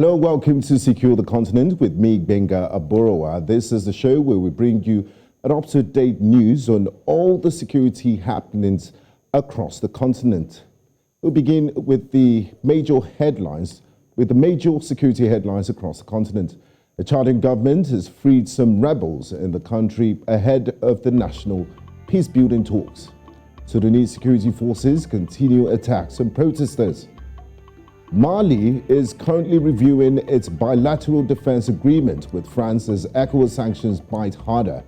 Hello, welcome to Secure the Continent with me, Benga Aborowa. This is the show where we bring you an up-to-date news on all the security happenings across the continent. We'll begin with the major security headlines across the continent. The Chadian government has freed some rebels in the country ahead of the national peace-building talks. Sudanese security forces continue attacks on protesters. Mali is currently reviewing its bilateral defense agreement with France as ECOWAS sanctions bite harder.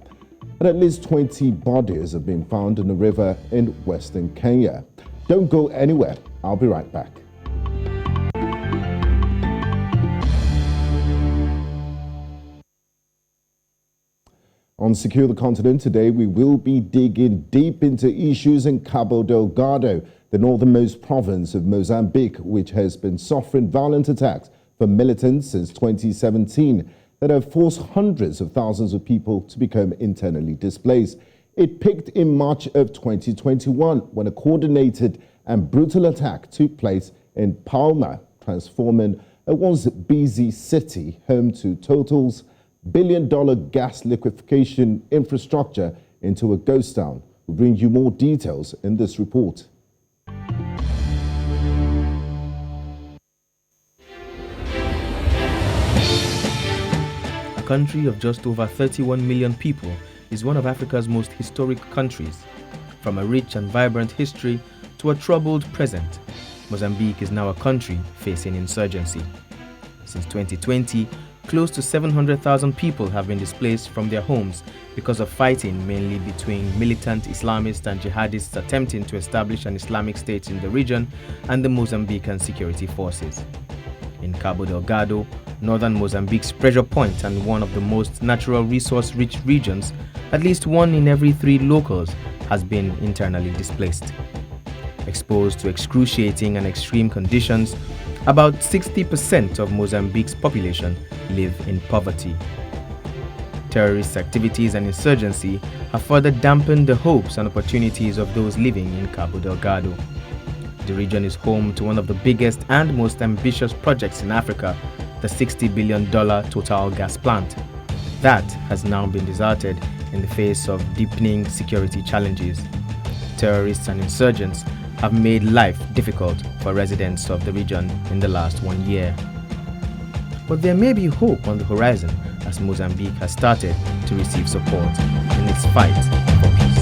And at least 20 bodies have been found in a river in western Kenya. Don't go anywhere. I'll be right back. On Secure the Continent today, we will be digging deep into issues in Cabo Delgado, the northernmost province of Mozambique, which has been suffering violent attacks from militants since 2017 that have forced hundreds of thousands of people to become internally displaced. It peaked in March of 2021 when a coordinated and brutal attack took place in Palma, transforming a once busy city home to Total's billion-dollar gas liquefaction infrastructure into a ghost town. We'll bring you more details in this report. A country of just over 31 million people is one of Africa's most historic countries. From a rich and vibrant history to a troubled present, Mozambique is now a country facing insurgency. Since 2020, close to 700,000 people have been displaced from their homes because of fighting mainly between militant Islamists and jihadists attempting to establish an Islamic state in the region and the Mozambican security forces. In Cabo Delgado, northern Mozambique's pressure point and one of the most natural resource-rich regions, at least 1 in every 3 locals has been internally displaced. Exposed to excruciating and extreme conditions, about 60% of Mozambique's population live in poverty. Terrorist activities and insurgency have further dampened the hopes and opportunities of those living in Cabo Delgado. The region is home to one of the biggest and most ambitious projects in Africa, the $60 billion Total gas plant. That has now been deserted in the face of deepening security challenges. Terrorists and insurgents have made life difficult for residents of the region in the last 1 year. But there may be hope on the horizon as Mozambique has started to receive support in its fight for peace.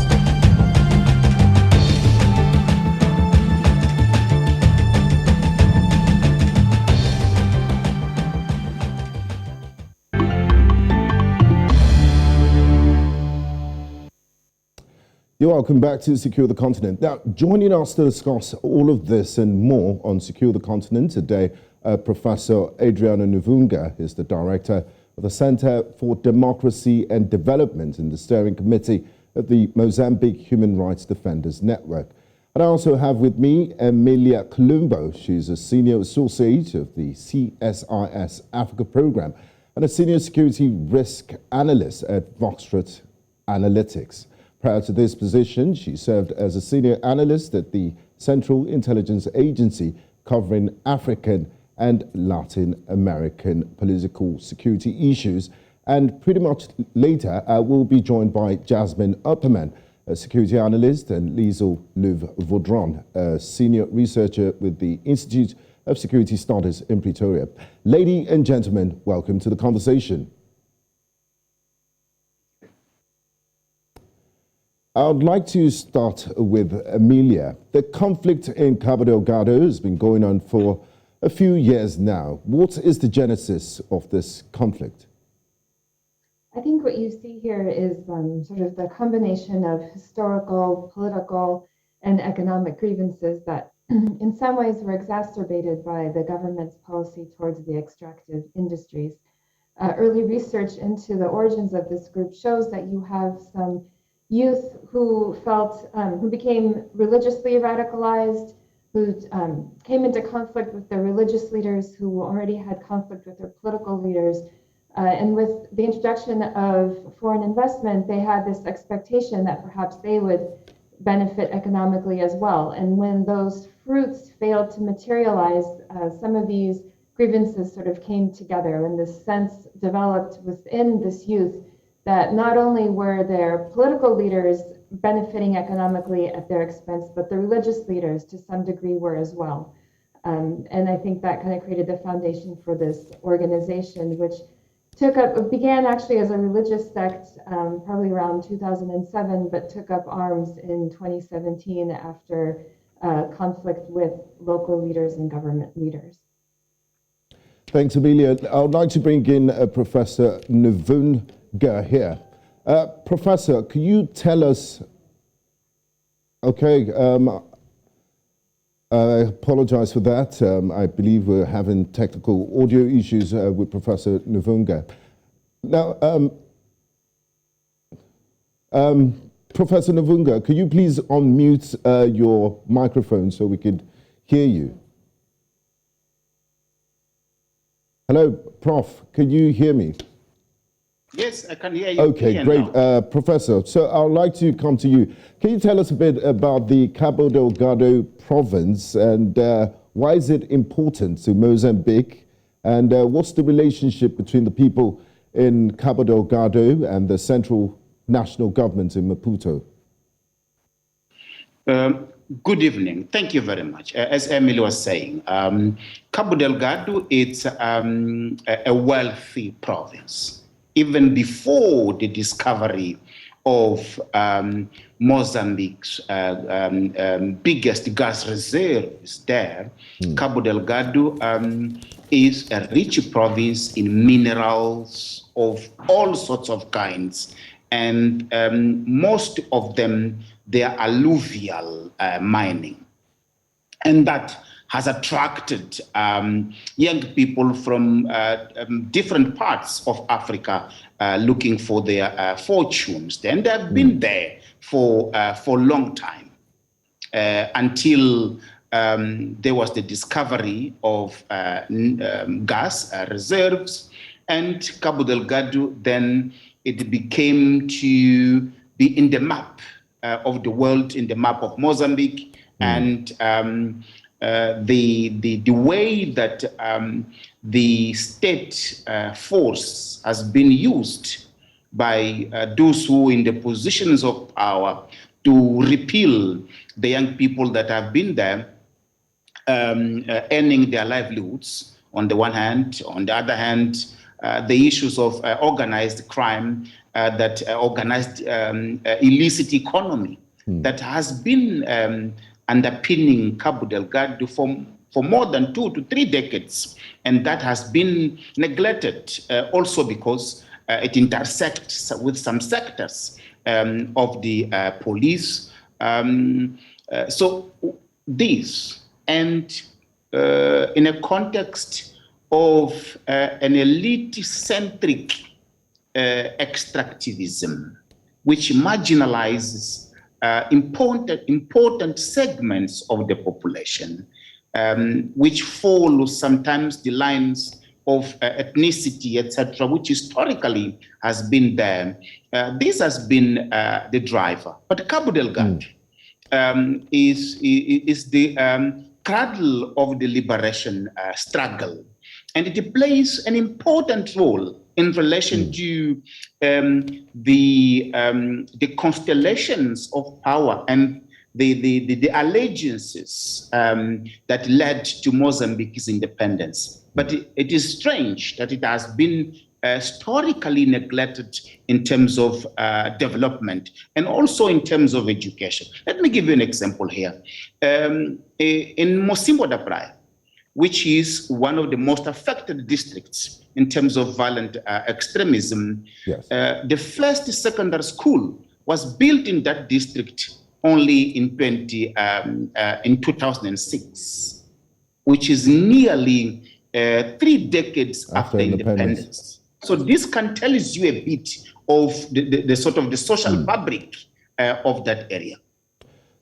You're welcome back to Secure the Continent. Now, joining us to discuss all of this and more on Secure the Continent today, Professor Adriano Nuvunga is the director of the Center for Democracy and Development in the Steering Committee of the Mozambique Human Rights Defenders Network. And I also have with me Emilia Columbo. She's a senior associate of the SIS Africa Program and a senior security risk analyst at Voxtrot Analytics. Prior to this position, she served as a senior analyst at the Central Intelligence Agency, covering African and Latin American political security issues. And pretty much later, we'll be joined by Jasmine Upperman, a security analyst, and Liesl Löw-Vaudron, a senior researcher with the Institute of Security Studies in Pretoria. Ladies and gentlemen, welcome to the conversation. I would like to start with Emilia. The conflict in Cabo Delgado has been going on for a few years now. What is the genesis of this conflict? I think what you see here is sort of the combination of historical, political, and economic grievances that in some ways were exacerbated by the government's policy towards the extractive industries. Early research into the origins of this group shows that you have some youth who became religiously radicalized, who came into conflict with their religious leaders, who already had conflict with their political leaders. And with the introduction of foreign investment, they had this expectation that perhaps they would benefit economically as well. And when those fruits failed to materialize, some of these grievances sort of came together, and this sense developed within this youth that not only were their political leaders benefiting economically at their expense, but the religious leaders to some degree were as well. And I think that kind of created the foundation for this organization, which began actually as a religious sect probably around 2007, but took up arms in 2017 after conflict with local leaders and government leaders. Thanks, Emilia. I would like to bring in Professor Nuvunga here. Professor, can you tell us, I apologize for that. I believe we're having technical audio issues with Professor Nuvunga. Now, Professor Nuvunga, could you please unmute your microphone so we could hear you? Hello, Prof, can you hear me? Yes, I can hear you. Okay, great. Professor, so I would like to come to you. Can you tell us a bit about the Cabo Delgado province and why is it important to Mozambique? And what's the relationship between the people in Cabo Delgado and the central national government in Maputo? Good evening. Thank you very much. As Emily was saying, Cabo Delgado is a wealthy province. Even before the discovery of Mozambique's biggest gas reserves there, Cabo Delgado is a rich province in minerals of all sorts of kinds. And most of them, they are alluvial mining. And that has attracted young people from different parts of Africa looking for their fortunes. And they've been there for a long time until there was the discovery of gas reserves. And Cabo Delgado, then it became to be in the map of the world, in the map of Mozambique. And the way that the state force has been used by those who are in the positions of power to repel the young people that have been there, earning their livelihoods on the one hand. On the other hand, the issues of organized crime, that organized illicit economy that has been underpinning Cabo Delgado for more than 2 to 3 decades. And that has been neglected also because it intersects with some sectors of the police. So this, and in a context of an elite-centric extractivism, which marginalizes important segments of the population, which follow sometimes the lines of ethnicity, etc., which historically has been there. This has been the driver. But Cabo Delgado is the cradle of the liberation struggle. And it plays an important role in relation to the constellations of power and the allegiances that led to Mozambique's independence. But it is strange that it has been historically neglected in terms of development and also in terms of education. Let me give you an example here. In Mocimboa da Praia, which is one of the most affected districts in terms of violent extremism. Yes. The first secondary school was built in that district only in 2006, which is nearly 3 decades after independence. So this can tell you a bit of the sort of the social fabric of that area.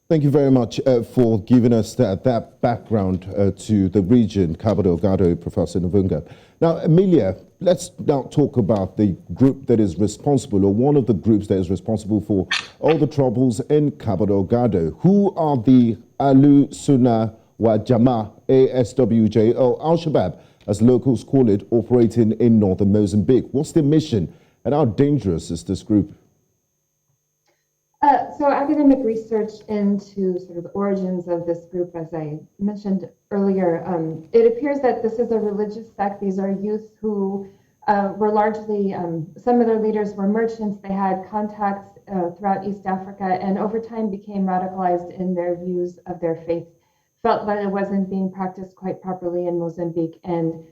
Thank you very much for giving us that background to the region, Cabo Delgado, Professor Nuvunga. Now, Emilia, let's now talk about the group that is responsible, or one of the groups that is responsible for all the troubles in Cabo Delgado. Who are the Alu Sunnah wa Jama, ASWJ, or Al-Shabaab, as locals call it, operating in northern Mozambique. What's their mission and how dangerous is this group? So academic research into sort of the origins of this group, as I mentioned earlier, it appears that this is a religious sect. These are youth who were largely, some of their leaders were merchants. They had contacts throughout East Africa and over time became radicalized in their views of their faith, felt that it wasn't being practiced quite properly in Mozambique. And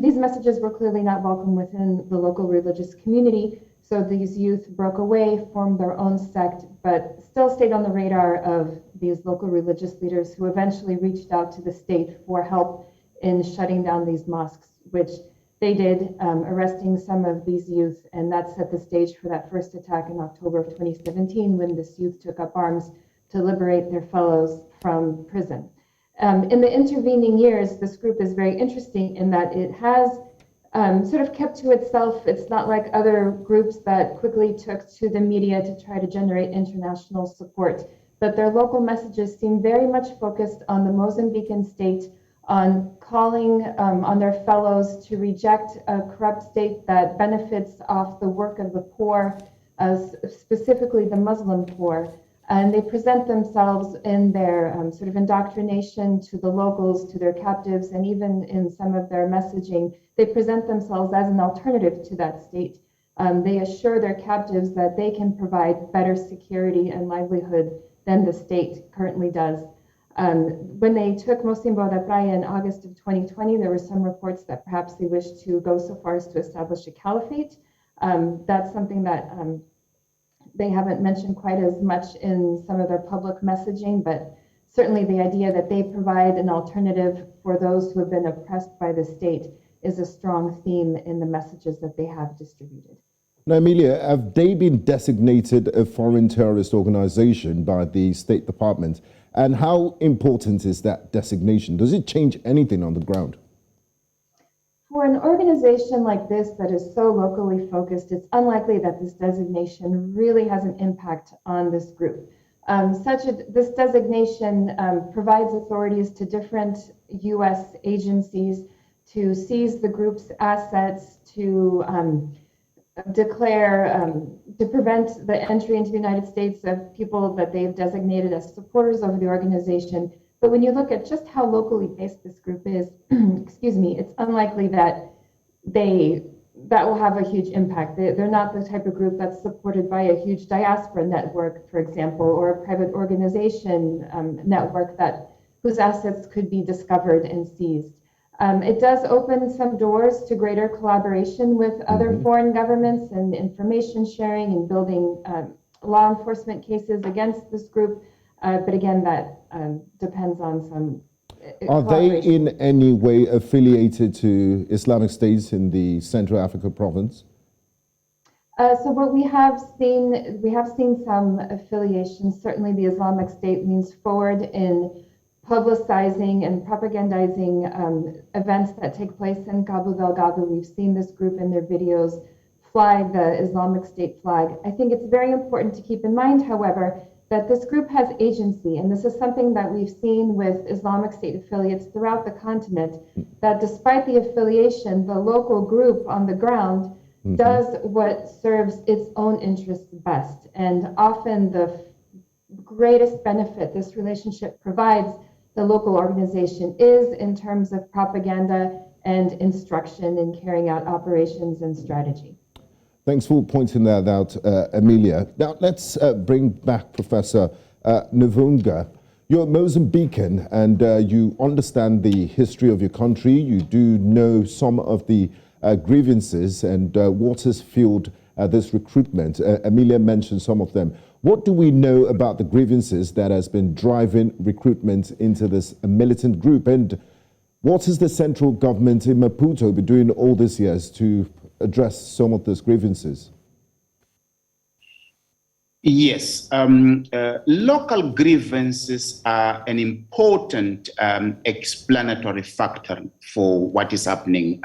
these messages were clearly not welcome within the local religious community. So these youth broke away, formed their own sect, but still stayed on the radar of these local religious leaders who eventually reached out to the state for help in shutting down these mosques, which they did, arresting some of these youth. And that set the stage for that first attack in October of 2017, when this youth took up arms to liberate their fellows from prison. In the intervening years, this group is very interesting in that it has sort of kept to itself. It's not like other groups that quickly took to the media to try to generate international support, but their local messages seem very much focused on the Mozambican state, on calling on their fellows to reject a corrupt state that benefits off the work of the poor, specifically the Muslim poor. And they present themselves in their sort of indoctrination to the locals, to their captives, and even in some of their messaging, they present themselves as an alternative to that state. They assure their captives that they can provide better security and livelihood than the state currently does. When they took Mocimboa da Praia in August of 2020, there were some reports that perhaps they wished to go so far as to establish a caliphate. That's something that they haven't mentioned quite as much in some of their public messaging, but certainly the idea that they provide an alternative for those who have been oppressed by the state is a strong theme in the messages that they have distributed. Now, Emilia, have they been designated a foreign terrorist organization by the State Department? And how important is that designation? Does it change anything on the ground? For an organization like this that is so locally focused, it's unlikely that this designation really has an impact on this group. This designation provides authorities to different U.S. agencies to seize the group's assets, to declare, to prevent the entry into the United States of people that they've designated as supporters of the organization. But when you look at just how locally based this group is, excuse me, it's unlikely that that will have a huge impact. They're not the type of group that's supported by a huge diaspora network, for example, or a private organization network whose assets could be discovered and seized. It does open some doors to greater collaboration with other foreign governments and information sharing and building law enforcement cases against this group. But again, that depends on some. Are they in any way affiliated to Islamic states in the Central Africa province? So what we have seen some affiliations. Certainly the Islamic State leans forward in publicizing and propagandizing events that take place in Cabo Delgado. We've seen this group in their videos fly the Islamic State flag. I think it's very important to keep in mind, however, that this group has agency, and this is something that we've seen with Islamic State affiliates throughout the continent, that despite the affiliation, the local group on the ground does what serves its own interests best. And often the greatest benefit this relationship provides the local organization is in terms of propaganda and instruction in carrying out operations and strategy. Thanks for pointing that out, Emilia. Now, let's bring back Professor Nuvunga. You're Mozambican and you understand the history of your country. You do know some of the grievances and what has fueled this recruitment. Emilia mentioned some of them. What do we know about the grievances that has been driving recruitment into this militant group? And what is the central government in Maputo been doing all these years to address some of those grievances? Yes, local grievances are an important explanatory factor for what is happening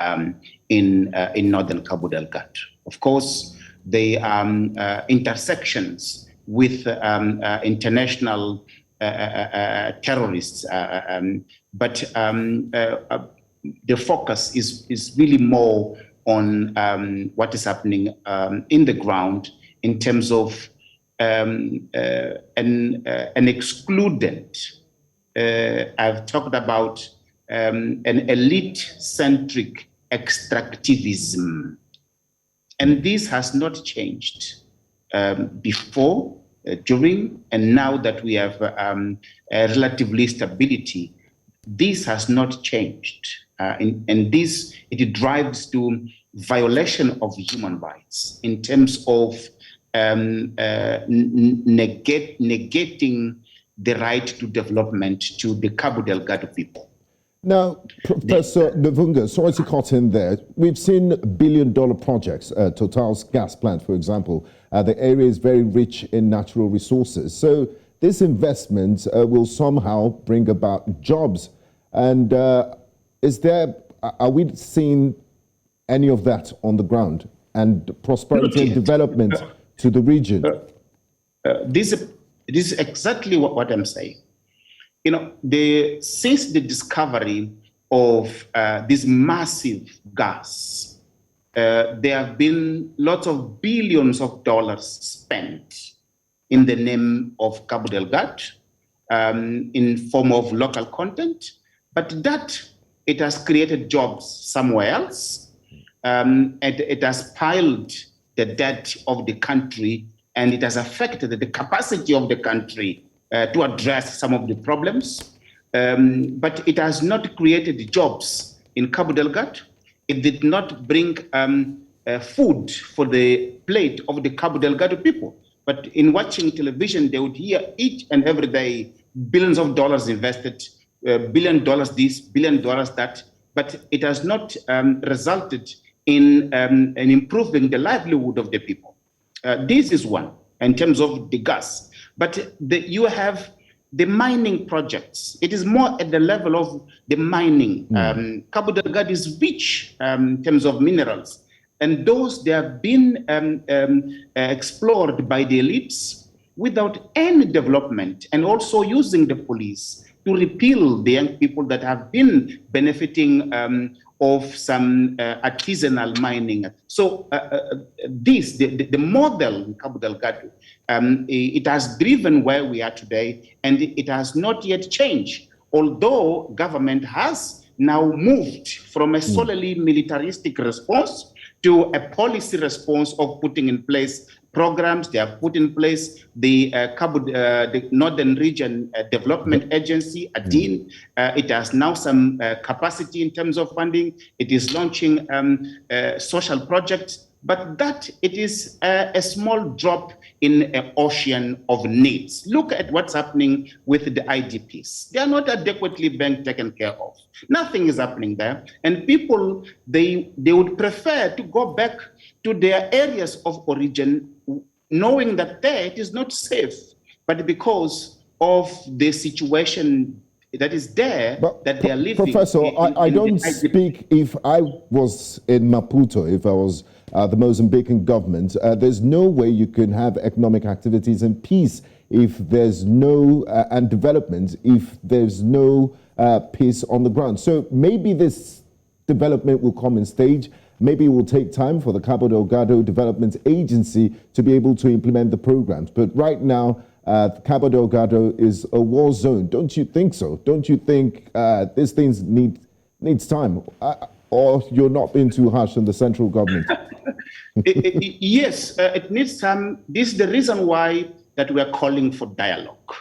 in northern Cabo Delgado. Of course, they are intersections with international terrorists, but the focus is really more on what is happening in the ground in terms of an excluded. I've talked about an elite-centric extractivism, and this has not changed before, during, and now that we have relatively stability. This has not changed, and this it drives to violation of human rights in terms of negating the right to development to the Cabo Delgado people. Now, Professor Nuvunga, sorry to cut in there. We've seen billion-dollar projects, Total's gas plant, for example. The area is very rich in natural resources. So this investment will somehow bring about jobs. And are we seeing any of that on the ground and prosperity and development to the region? This is exactly what I'm saying. You know, since the discovery of this massive gas, there have been lots of billions of dollars spent in the name of Cabo Delgado in form of local content, but that it has created jobs somewhere else, and it has piled the debt of the country, and it has affected the capacity of the country to address some of the problems, but it has not created jobs in Cabo Delgado. It did not bring food for the plate of the Cabo Delgado people. But in watching television, they would hear each and every day billions of dollars invested, $1 billion this, $1 billion that, but it has not resulted in improving the livelihood of the people. This is one in terms of the gas. But you have the mining projects. It is more at the level of the mining. Cabo Delgado is rich in terms of minerals. And those, they have been explored by the elites without any development, and also using the police to repel the young people that have been benefiting of some artisanal mining. So the model in Cabo Delgado, it has driven where we are today, and it has not yet changed, although government has now moved from a solely militaristic response to a policy response of putting in place programs. They have put in place the Northern Region Development Agency, ADIN. It has now some capacity in terms of funding. It is launching social projects, but that it is a small drop in an ocean of needs. Look at what's happening with the IDPs. They are not adequately being taken care of. Nothing is happening there. And people, they would prefer to go back to their areas of origin, knowing that there it is not safe, but because of the situation that is there, but that they are living. Professor, I don't speak if I was in Maputo, if I was the Mozambican government. There's no way you can have economic activities and peace if there's no, and development, if there's no peace on the ground. So maybe this development will come in stage. Maybe it will take time for the Cabo Delgado Development Agency to be able to implement the programs. But right now, Cabo Delgado is a war zone. Don't you think so? Don't you think these things needs time? Or you're not being too harsh on the central government? Yes, it needs time. This is the reason why that we are calling for dialogue.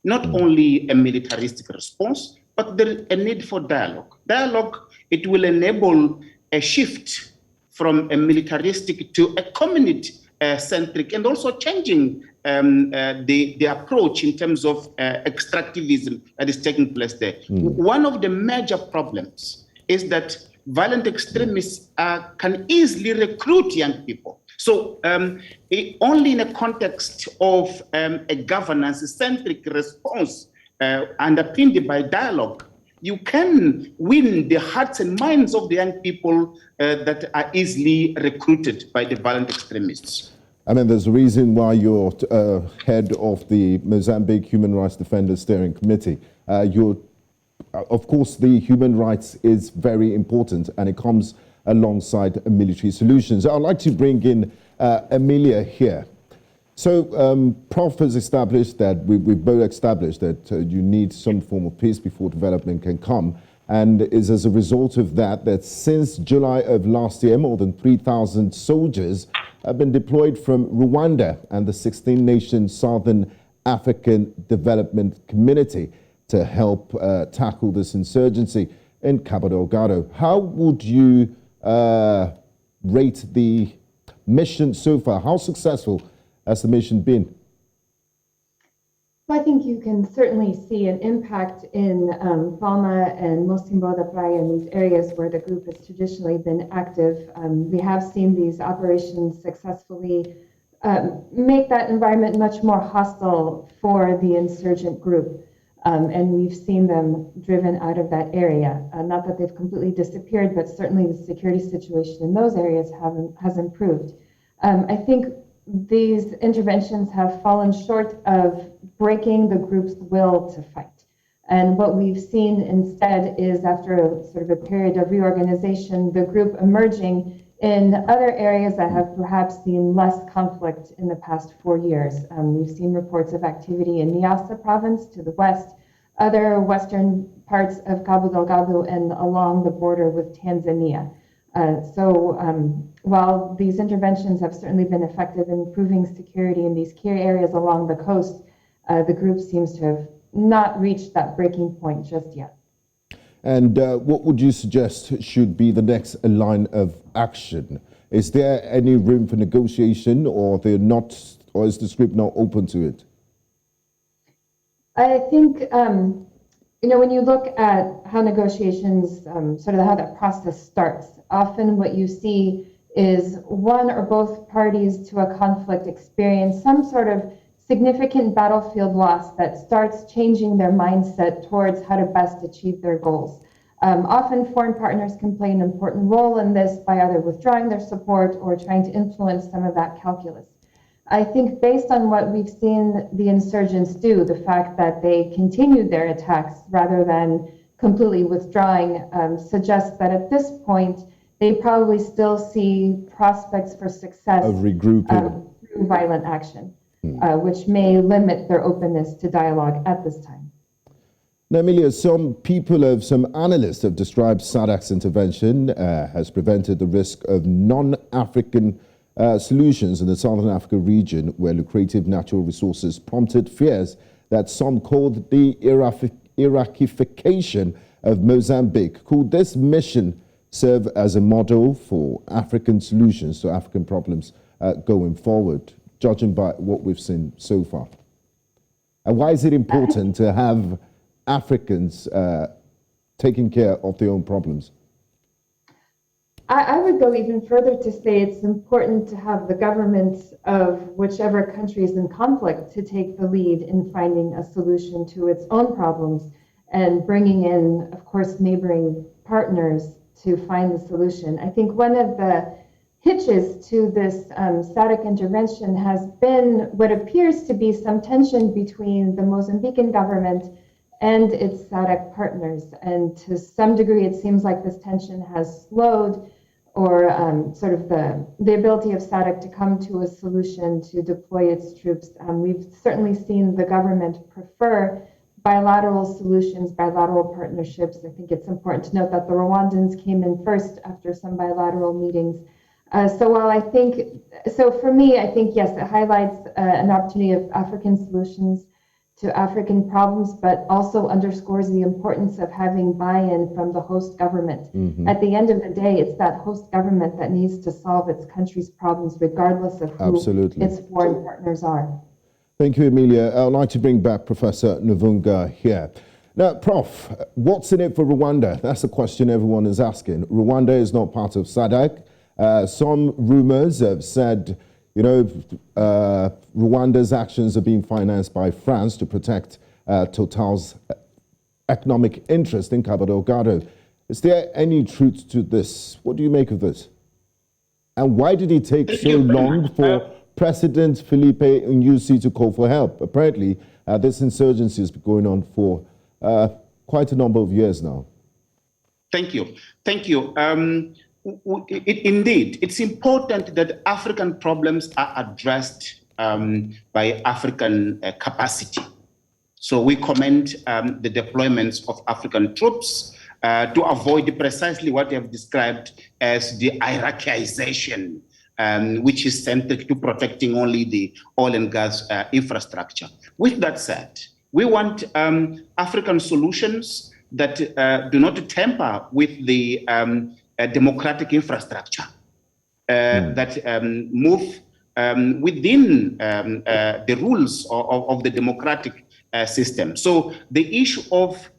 Not only a militaristic response, but there is a need for dialogue. Dialogue, it will enable a shift from a militaristic to a community-centric, and also changing the approach in terms of extractivism that is taking place there. One of the major problems is that violent extremists can easily recruit young people. So only in a context of a governance-centric response underpinned by dialogue, you can win the hearts and minds of the young people that are easily recruited by the violent extremists. I mean, there's a reason why you're head of the Mozambique Human Rights Defenders Steering Committee. You're of course, the human rights is very important, and it comes alongside military solutions. I'd like to bring in Emilia here. So, Prof has established that, we've both established that you need some form of peace before development can come. And is as a result of that, that since July of last year, more than 3,000 soldiers have been deployed from Rwanda and the 16-nation Southern African Development Community to help tackle this insurgency in Cabo Delgado. How would you rate the mission so far? How successful has the mission been? Well, I think you can certainly see an impact in Palma and Mocimboa da Praia, in these areas where the group has traditionally been active. We have seen these operations successfully make that environment much more hostile for the insurgent group. And we've seen them driven out of that area. Not that they've completely disappeared, but certainly the security situation in those areas has improved. I think these interventions have fallen short of breaking the group's will to fight. And what we've seen instead is, after a sort of a period of reorganization, the group emerging in other areas that have perhaps seen less conflict in the past 4 years. We've seen reports of activity in Niassa province to the west, other western parts of Cabo Delgado, and along the border with Tanzania. While these interventions have certainly been effective in improving security in these key areas along the coast, the group seems to have not reached that breaking point just yet. And what would you suggest should be the next line of action? Is there any room for negotiation, or they're not, or is the script not open to it? I think, when you look at how negotiations, sort of how that process starts, often what you see is one or both parties to a conflict experience some sort of significant battlefield loss that starts changing their mindset towards how to best achieve their goals. Often foreign partners can play an important role in this by either withdrawing their support or trying to influence some of that calculus. I think based on what we've seen the insurgents do, the fact that they continued their attacks rather than completely withdrawing suggests that at this point, they probably still see prospects for success of regrouping through violent action, which may limit their openness to dialogue at this time. Now, Emilia, some analysts have described SADC's intervention has prevented the risk of non-African solutions in the Southern Africa region, where lucrative natural resources prompted fears that some called the Iraqification of Mozambique. Could this mission serve as a model for African solutions to African problems going forward, judging by what we've seen so far? And why is it important to have Africans taking care of their own problems? I would go even further to say it's important to have the governments of whichever country is in conflict to take the lead in finding a solution to its own problems and bringing in, of course, neighboring partners to find the solution. I think one of the hitches to this SADC intervention has been what appears to be some tension between the Mozambican government and its SADC partners. And to some degree, it seems like this tension has slowed or sort of the ability of SADC to come to a solution to deploy its troops. We've certainly seen the government prefer bilateral solutions, bilateral partnerships. I think it's important to note that the Rwandans came in first after some bilateral meetings. So for me, I think, yes, it highlights an opportunity of African solutions to African problems, but also underscores the importance of having buy-in from the host government. At the end of the day, it's that host government that needs to solve its country's problems, regardless of who its foreign partners are. Thank you, Emilia. I'd like to bring back Professor Nuvunga here. Now, Prof, what's in it for Rwanda? That's the question everyone is asking. Rwanda is not part of SADC. Some rumors have said, Rwanda's actions are being financed by France to protect Total's economic interest in Cabo Delgado. Is there any truth to this? What do you make of this? And why did it take so long for President Filipe Nyusi to call for help? Apparently, this insurgency has been going on for quite a number of years now. Thank you. Thank you. Indeed, it's important that African problems are addressed by African capacity. So we commend the deployments of African troops to avoid precisely what you have described as the Iraqization, which is centered to protecting only the oil and gas infrastructure. With that said, we want African solutions that do not tamper with the democratic infrastructure, that move within the rules of the democratic system. So the issue of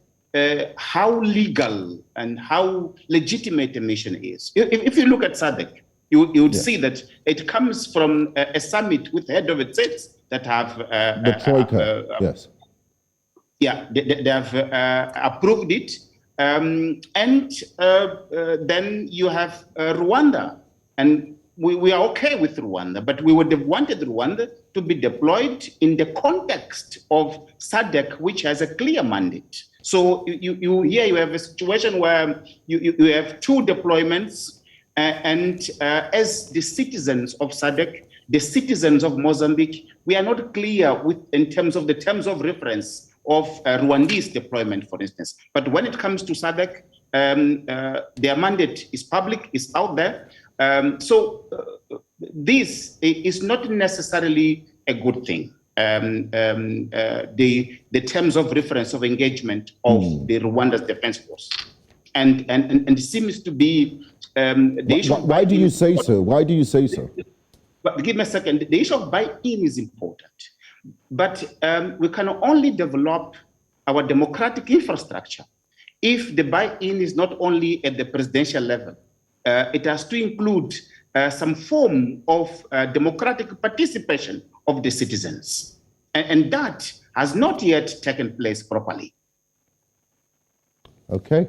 how legal and how legitimate a mission is. If you look at SADC, you would see that it comes from a summit with head of states that have the Troika, yes. Yeah, they have approved it. And then you have Rwanda. And we are okay with Rwanda, but we would have wanted Rwanda to be deployed in the context of SADC, which has a clear mandate. So you have a situation where you have two deployments, and as the citizens of SADC, the citizens of Mozambique, we are not clear in terms of the terms of reference of Rwandese deployment, for instance. But when it comes to SADC, their mandate is public, is out there. So this is not necessarily a good thing. The terms of reference of engagement of the Rwanda's defense force, and it seems to be the issue. Why do you say so? Why do you say so? But give me a second. The issue of buy-in is important, but we can only develop our democratic infrastructure if the buy-in is not only at the presidential level. It has to include some form of democratic participation of the citizens. And that has not yet taken place properly. Okay.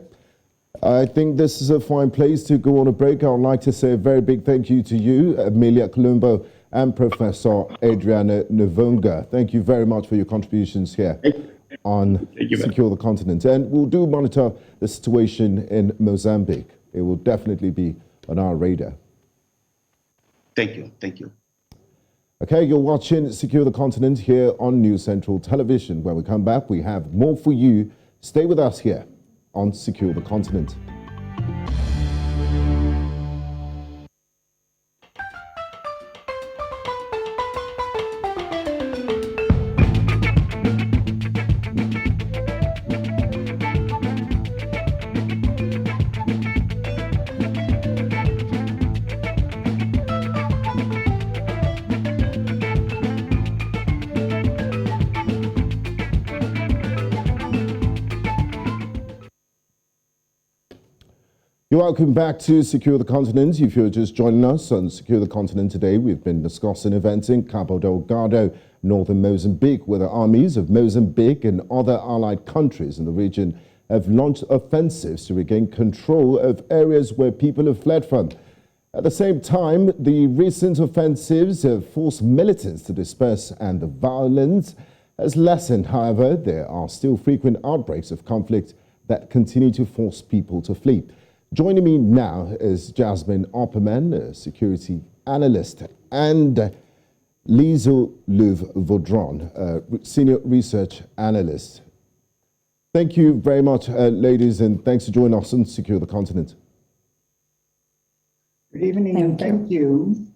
I think this is a fine place to go on a break. I would like to say a very big thank you to you, Emilia Columbo, and Professor Adriano Nuvunga. Thank you very much for your contributions here on Secure the Continent. And we'll do monitor the situation in Mozambique. It will definitely be on our radar. Thank you. Thank you. Okay, you're watching Secure the Continent here on News Central Television. When we come back, we have more for you. Stay with us here on Secure the Continent. You're welcome back to Secure the Continent. If you're just joining us on Secure the Continent today, we've been discussing events in Cabo Delgado, northern Mozambique, where the armies of Mozambique and other allied countries in the region have launched offensives to regain control of areas where people have fled from. At the same time, the recent offensives have forced militants to disperse and the violence has lessened. However, there are still frequent outbreaks of conflict that continue to force people to flee. Joining me now is Jasmine Opperman, a security analyst, and Liesl Vaudron, a senior research analyst. Thank you very much, ladies, and thanks for joining us on Secure the Continent. Good evening, and thank you.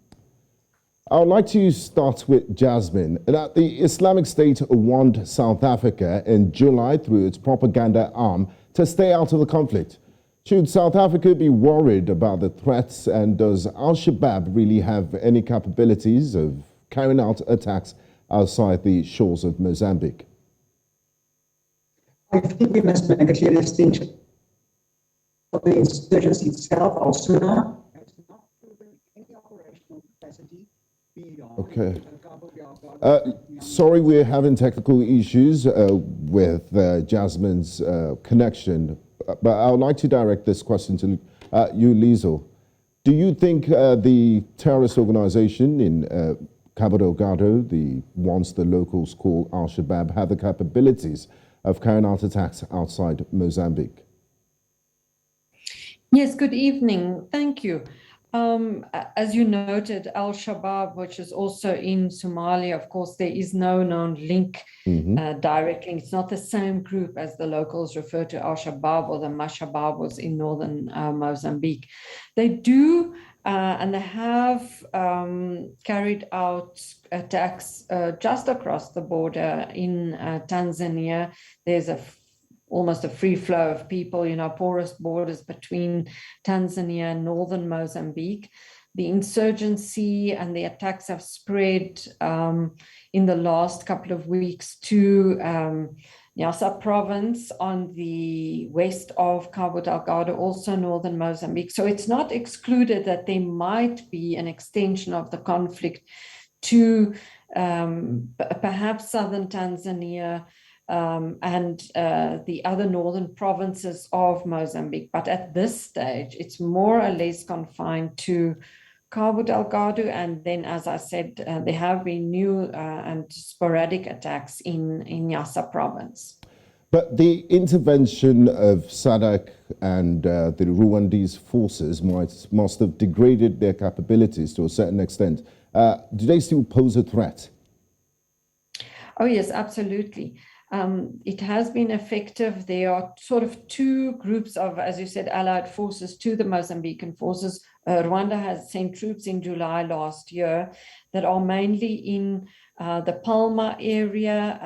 I would like to start with Jasmine. That the Islamic State warned South Africa in July through its propaganda arm to stay out of the conflict. Should South Africa be worried about the threats, and does Al-Shabaab really have any capabilities of carrying out attacks outside the shores of Mozambique? I think we must make a clear distinction. The insurgency itself, Al-Shabaab, has not proven any operational capacity beyond Okay. Sorry, we're having technical issues with Jasmine's connection. But I would like to direct this question to you, Liesl. Do you think the terrorist organization in Cabo Delgado, the ones the locals call Al-Shabaab, have the capabilities of carrying out attacks outside Mozambique. Yes, good evening. Thank you. As you noted, Al-Shabaab, which is also in Somalia, of course, there is no known link directly. It's not the same group as the locals refer to Al-Shabaab or the Mashababos in northern Mozambique. They do and they have carried out attacks just across the border in Tanzania. There's almost a free flow of people, porous borders between Tanzania and northern Mozambique. The insurgency and the attacks have spread in the last couple of weeks to Nyasa province on the west of Cabo Delgado, also northern Mozambique. So it's not excluded that there might be an extension of the conflict to perhaps southern Tanzania, and the other northern provinces of Mozambique. But at this stage, it's more or less confined to Cabo Delgado. And then, as I said, there have been new and sporadic attacks in Nyasa province. But the intervention of SADC and the Rwandese forces must have degraded their capabilities to a certain extent. Do they still pose a threat? Oh, yes, absolutely. It has been effective. There are sort of two groups of, as you said, allied forces to the Mozambican forces. Rwanda has sent troops in July last year that are mainly in the Palma area,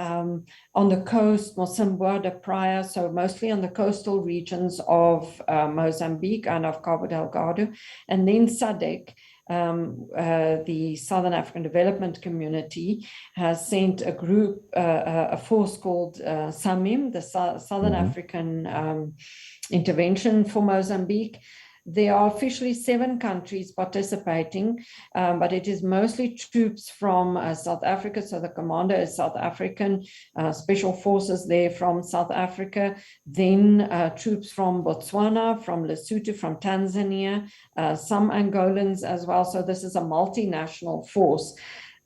on the coast, Mozambique, Praia, so mostly on the coastal regions of Mozambique and of Cabo Delgado. And then SADC, the Southern African Development Community, has sent a group, a force called SAMIM, the Southern African Intervention for Mozambique. There are officially 7 countries participating, but it is mostly troops from South Africa. So the commander is South African, special forces there from South Africa, then troops from Botswana, from Lesotho, from Tanzania, some Angolans as well. So this is a multinational force.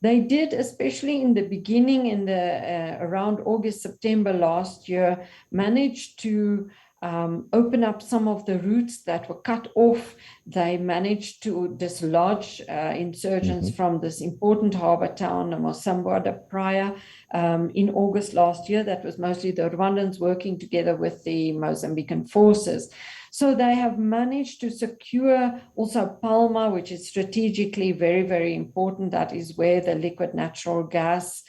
They did, especially in the beginning, in the around August, September last year, manage to open up some of the routes that were cut off. They managed to dislodge insurgents from this important harbor town, Mozambique, Praia, in August last year. That was mostly the Rwandans working together with the Mozambican forces. So they have managed to secure also Palma, which is strategically very, very important. That is where the liquid natural gas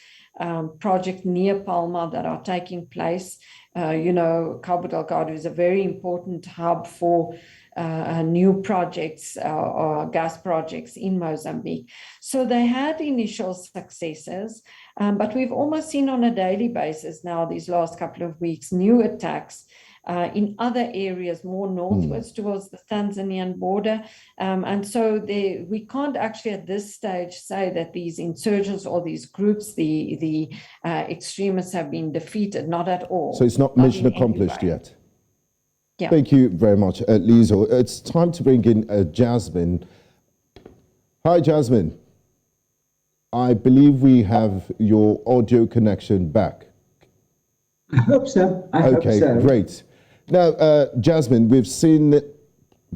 project near Palma that are taking place. Cabo Delgado is a very important hub for new projects or gas projects in Mozambique. So they had initial successes, but we've almost seen on a daily basis now these last couple of weeks new attacks in other areas more northwards towards the Tanzanian border. And so we can't actually at this stage say that these insurgents or these groups, the extremists, have been defeated, not at all. So it's not mission accomplished yet? Yeah. Thank you very much, Lizo. It's time to bring in Jasmine. Hi, Jasmine. I believe we have your audio connection back. I hope so. I hope so. Okay, great. Now, Jasmine, we've seen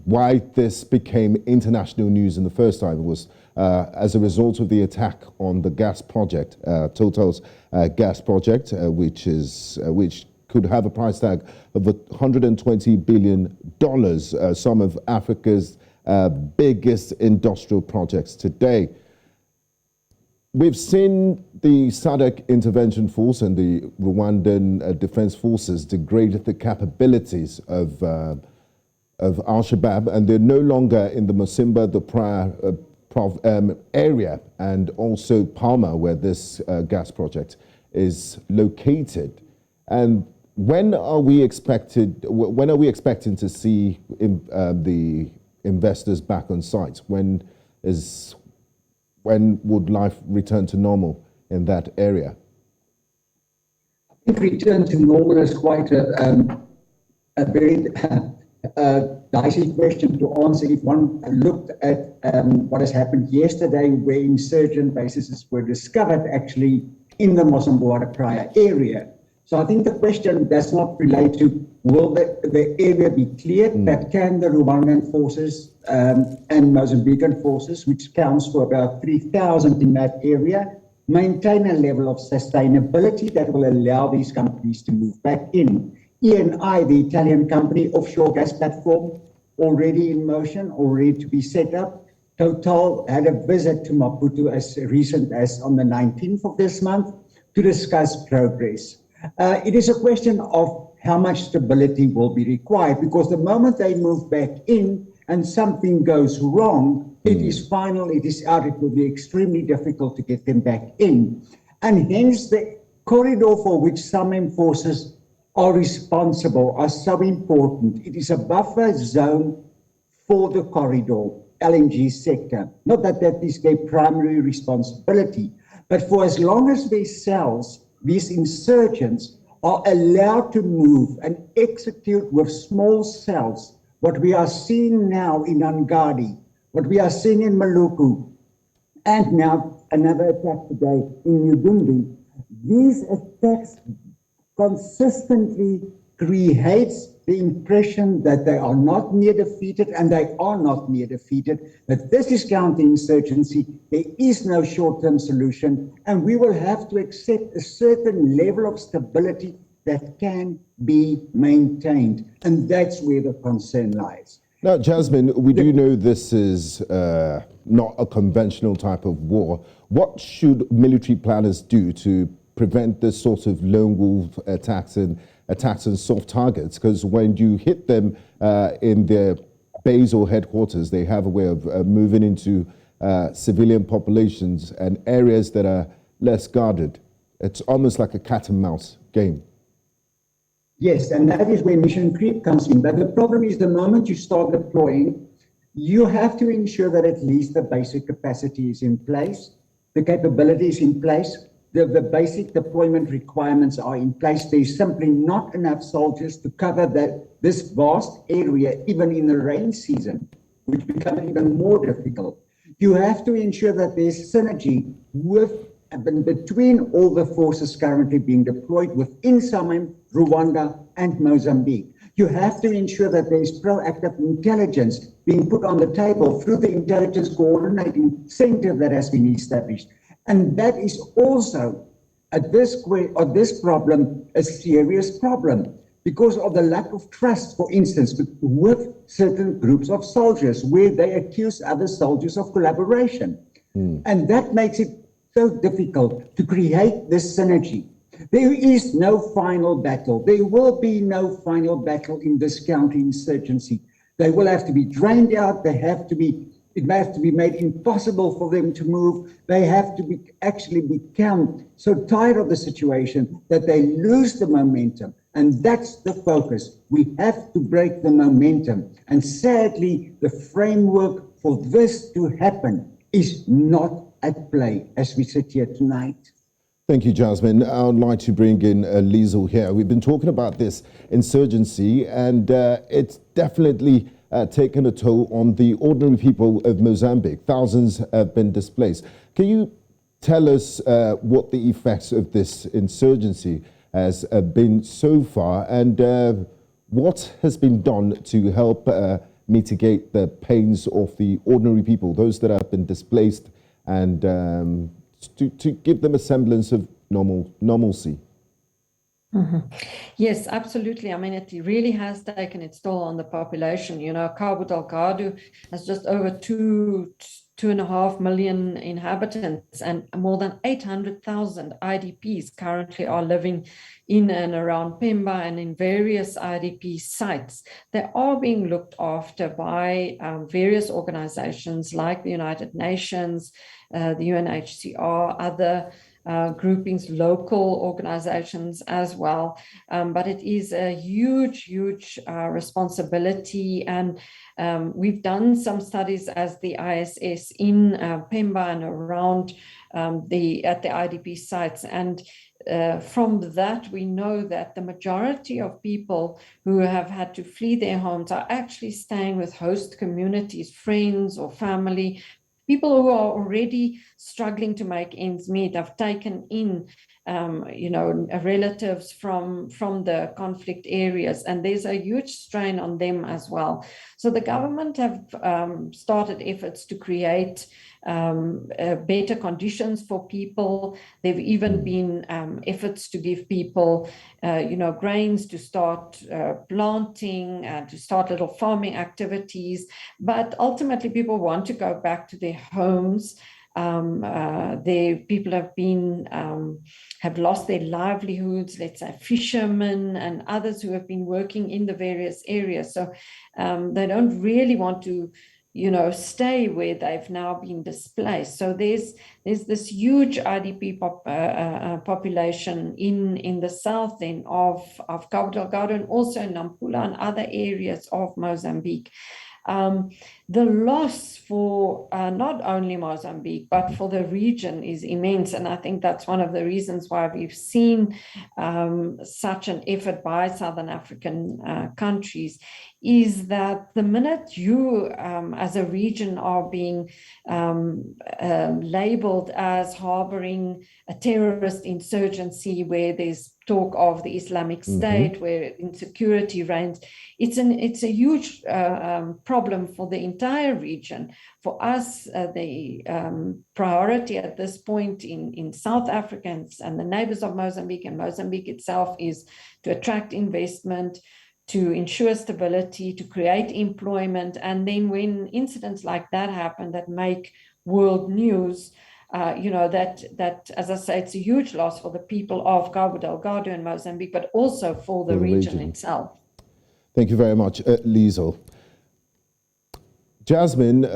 why this became international news in the first time. It was as a result of the attack on the gas project, Total's gas project, which could have a price tag of $120 billion, some of Africa's biggest industrial projects today. We've seen the SADC intervention force and the Rwandan defense forces degrade the capabilities of Al-Shabaab, and they're no longer in the Mozambique, the Praia area, and also Palma, where this gas project is located. And when are we expecting to see the investors back on site? When would life return to normal in that area? I think return to normal is quite a very dicey question to answer if one looked at what has happened yesterday, where insurgent bases were discovered actually in the Mozambique Praia area. So I think the question does not relate to will the area be cleared, but can the Rwandan forces and Mozambican forces, which counts for about 3,000 in that area, maintain a level of sustainability that will allow these companies to move back in. ENI, the Italian company, offshore gas platform, already in motion, already to be set up. Total had a visit to Maputo as recent as on the 19th of this month to discuss progress. It is a question of how much stability will be required, because the moment they move back in and something goes wrong, it is final, it is out, it will be extremely difficult to get them back in. And hence the corridor for which some enforcers are responsible are so important. It is a buffer zone for the corridor, LNG sector. Not that that is their primary responsibility, but for as long as these cells, these insurgents, are allowed to move and execute with small cells, what we are seeing now in Angadi, what we are seeing in Maluku, and now another attack today in Udumbi, these attacks consistently creates the impression that they are not near defeated, and they are not near defeated, that this is counterinsurgency, there is no short-term solution, and we will have to accept a certain level of stability that can be maintained. And that's where the concern lies. Now, Jasmine, we do know this is not a conventional type of war. What should military planners do to prevent this sort of lone wolf attacks and soft targets? Because when you hit them in their base or headquarters, they have a way of moving into civilian populations and areas that are less guarded. It's almost like a cat and mouse game. Yes, and that is where mission creep comes in. But the problem is the moment you start deploying, you have to ensure that at least the basic capacity is in place, the capability is in place, the basic deployment requirements are in place. There's simply not enough soldiers to cover this vast area, even in the rain season, which becomes even more difficult. You have to ensure that there's synergy between all the forces currently being deployed within SAMIM, Rwanda, and Mozambique. You have to ensure that there's proactive intelligence being put on the table through the intelligence coordinating center that has been established. And that is also, at this problem, a serious problem because of the lack of trust, for instance, with certain groups of soldiers, where they accuse other soldiers of collaboration. And that makes it so difficult to create this synergy. There is no final battle. There will be no final battle in this counterinsurgency. They will have to be drained out. It may have to be made impossible for them to move. They have to actually become so tired of the situation that they lose the momentum. And that's the focus. We have to break the momentum. And sadly, the framework for this to happen is not at play as we sit here tonight. Thank you, Jasmine. I would like to bring in Liesl here. We've been talking about this insurgency, and it's definitely taken a toll on the ordinary people of Mozambique. Thousands have been displaced. Can you tell us what the effects of this insurgency has been so far, and what has been done to help mitigate the pains of the ordinary people, those that have been displaced, and to give them a semblance of normalcy? Yes, absolutely. I mean, it really has taken its toll on the population. You know, Cabo Delgado has just over 2.5 million inhabitants, and more than 800,000 IDPs currently are living in and around Pemba and in various IDP sites. They are being looked after by various organizations like the United Nations, the UNHCR, other groupings, local organizations as well. But it is a huge responsibility. And we've done some studies as the ISS in Pemba and around at the IDP sites. And from that, we know that the majority of people who have had to flee their homes are actually staying with host communities, friends or family. People who are already struggling to make ends meet have taken in relatives from the conflict areas, and there's a huge strain on them as well. So the government have started efforts to create better conditions for people. There've even been efforts to give people, grains to start planting, to start little farming activities. But ultimately, people want to go back to their homes. People have lost their livelihoods, let's say fishermen and others who have been working in the various areas. So they don't really want to stay where they've now been displaced. So there's this huge IDP population in the south then of Cabo Delgado, and also in Nampula and other areas of Mozambique. The loss for not only Mozambique, but for the region is immense. And I think that's one of the reasons why we've seen such an effort by Southern African countries, is that the minute you, as a region, are being labeled as harboring a terrorist insurgency where there's talk of the Islamic State, where insecurity reigns, it's a huge problem for the entire region. For us, the priority at this point in South Africa and the neighbors of Mozambique and Mozambique itself is to attract investment, to ensure stability, to create employment. And then when incidents like that happen that make world news, that, as I say, it's a huge loss for the people of Cabo Delgado and Mozambique, but also for the region itself. Thank you very much, Liesl. Jasmine,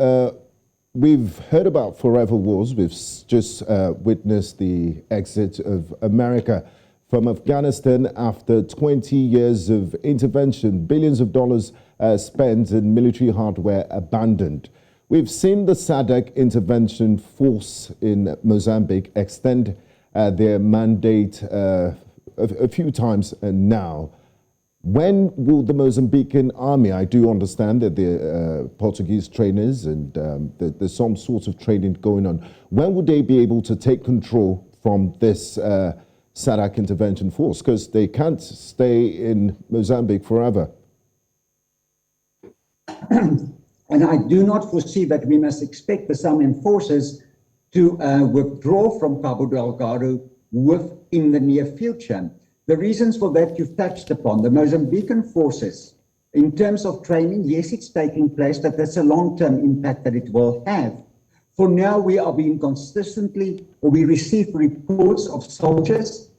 we've heard about forever wars. We've just witnessed the exit of America from Afghanistan after 20 years of intervention, billions of dollars spent and military hardware abandoned. We've seen the SADC intervention force in Mozambique extend their mandate a few times now. When will the Mozambican army, I do understand that the Portuguese trainers and there's some sort of training going on, when will they be able to take control from this SADC intervention force? Because they can't stay in Mozambique forever. And I do not foresee that we must expect the Zambian forces to withdraw from Cabo Delgado in the near future. The reasons for that you've touched upon. The Mozambican forces, in terms of training, yes, it's taking place, but that's a long-term impact that it will have. For now, we are being we receive reports of soldiers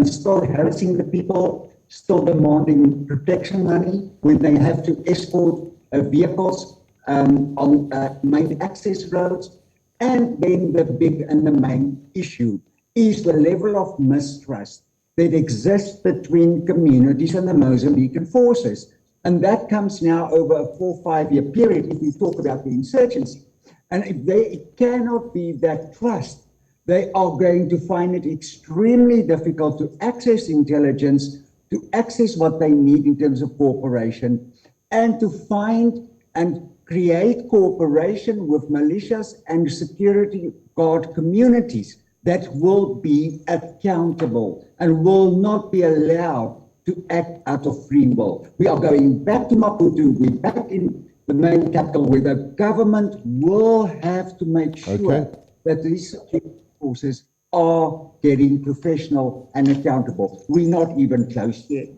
still harassing the people, still demanding protection money when they have to escort vehicles on main access roads. And then the big and the main issue is the level of mistrust that exists between communities and the Mozambican forces. And that comes now over a 4 or 5 year period if we talk about the insurgency. And if it cannot be that trust, they are going to find it extremely difficult to access intelligence, to access what they need in terms of cooperation, and to find and create cooperation with militias and security guard communities that will be accountable and will not be allowed to act out of free will. We are going back to Maputo, we're back in the main capital where the government will have to make sure that these security forces are getting professional and accountable. We're not even close yet.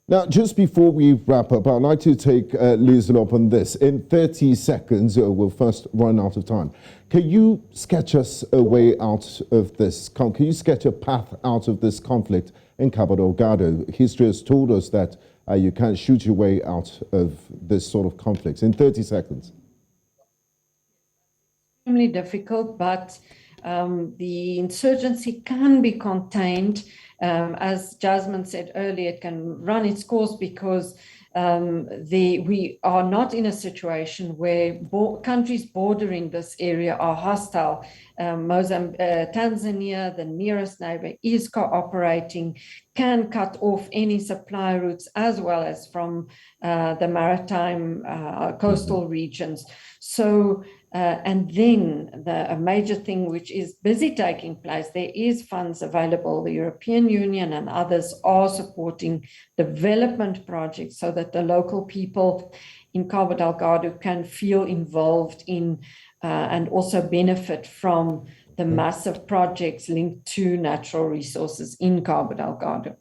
Now, just before we wrap up, I'd like to take Liesl up on this. In 30 seconds, we'll first run out of time. Can you sketch us a way out of this? Can you sketch a path out of this conflict in Cabo Delgado? History has told us that you can't shoot your way out of this sort of conflicts. In 30 seconds. Extremely difficult, but the insurgency can be contained. As Jasmine said earlier, it can run its course because we are not in a situation where countries bordering this area are hostile. Tanzania, the nearest neighbor, is cooperating, can cut off any supply routes as well as from the maritime coastal regions. So And then a major thing which is busy taking place, there is funds available. The European Union and others are supporting development projects so that the local people in Cabo Delgado can feel involved in and also benefit from the massive projects linked to natural resources in Cabo Delgado.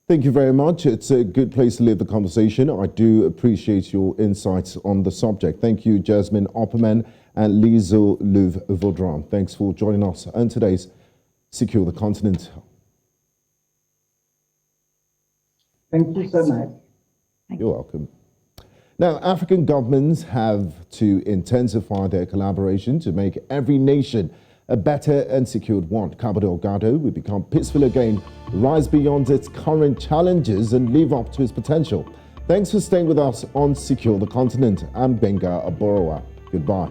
Thank you very much. It's a good place to leave the conversation. I do appreciate your insights on the subject. Thank you, Jasmine Opperman and Lizo Louv-Vaudran. Thanks for joining us on today's Secure the Continent. Thank you so much. You're welcome. Now, African governments have to intensify their collaboration to make every nation a better and secured one. Cabo Delgado will become peaceful again, rise beyond its current challenges and live up to its potential. Thanks for staying with us on Secure the Continent. I'm Benga Aborowa. Goodbye.